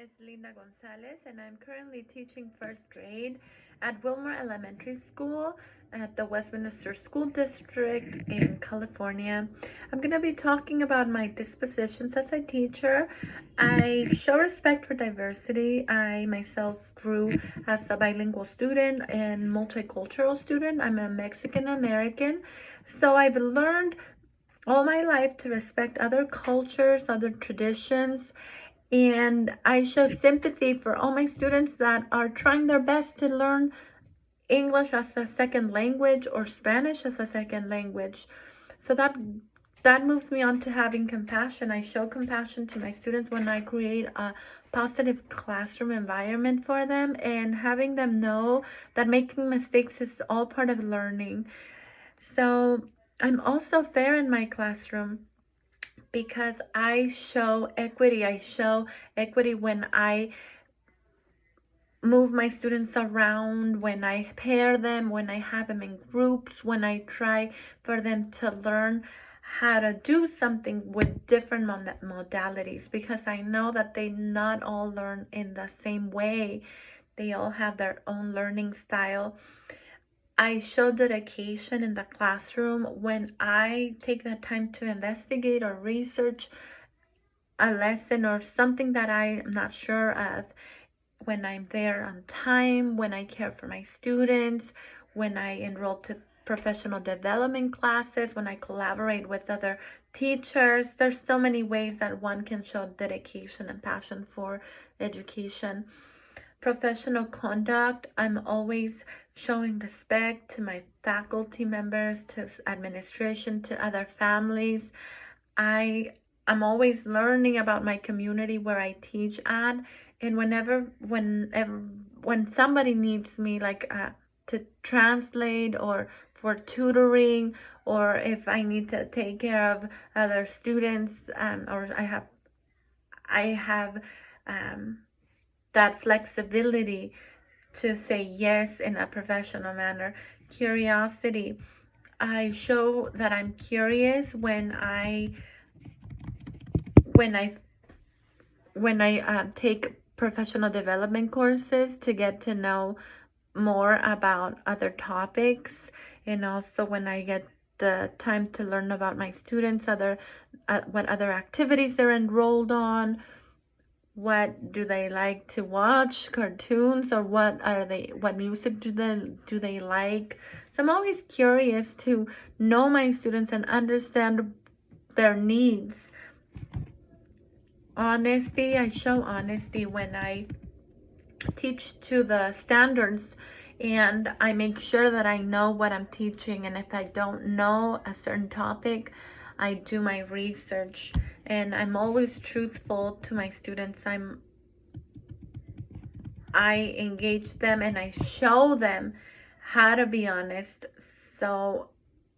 is Linda González, and I'm currently teaching first grade at Wilmer Elementary School at the Westminster School District in California. I'm going to be talking about my dispositions as a teacher. I show respect for diversity. I myself grew as a bilingual student and multicultural student. I'm a Mexican American, so I've learned all my life to respect other cultures, other traditions, and I show sympathy for all my students that are trying their best to learn English as a second language or Spanish as a second language. So that moves me on to having compassion. I show compassion to my students when I create a positive classroom environment for them and having them know that making mistakes is all part of learning. So I'm also fair in my classroom because I show equity. I show equity when I move my students around, when I pair them, when I have them in groups, when I try for them to learn how to do something with different modalities, because I know that they not all learn in the same way. They all have their own learning style. I show dedication in the classroom when I take the time to investigate or research a lesson or something that I'm not sure of, when I'm there on time, when I care for my students, when I enroll to professional development classes, when I collaborate with other teachers. There's so many ways that one can show dedication and passion for education. Professional conduct, I'm always showing respect to my faculty members, to administration, to other families. I'm always learning about my community where I teach at, and when somebody needs me, like to translate or for tutoring, or if I need to take care of other students, or I have that flexibility to say yes in a professional manner. Curiosity, I show that I'm curious when when I take professional development courses to get to know more about other topics, and also when I get the time to learn about my students, what other activities they're enrolled on, what do they like to watch, cartoons, or what music do they like. So I'm always curious to know my students and understand their needs. Honesty, I show honesty when I teach to the standards, and I make sure that I know what I'm teaching, and if I don't know a certain topic, I do my research, and I'm always truthful to my students. I engage them and I show them how to be honest. So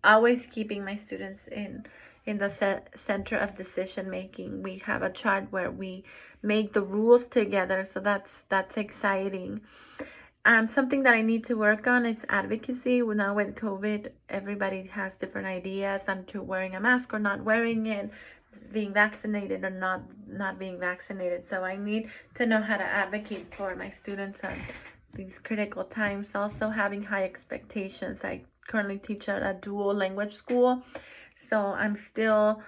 always keeping my students in the center of decision making. We have a chart where we make the rules together, so that's exciting. Something that I need to work on is advocacy. Now with COVID, everybody has different ideas on to wearing a mask or not wearing it, being vaccinated or not being vaccinated. So I need to know how to advocate for my students at these critical times. Also having high expectations. I currently teach at a dual language school, so I'm still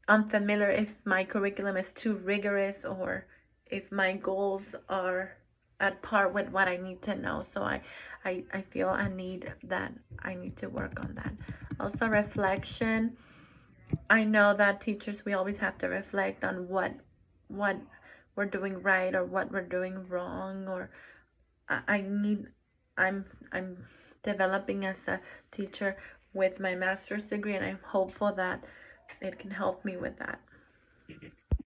unfamiliar if my curriculum is too rigorous or if my goals are at par with what I need to know. So I feel I need to work on that. Also reflection. I know that teachers, we always have to reflect on what we're doing right or what we're doing wrong, or I'm developing as a teacher with my master's degree, and I'm hopeful that it can help me with that.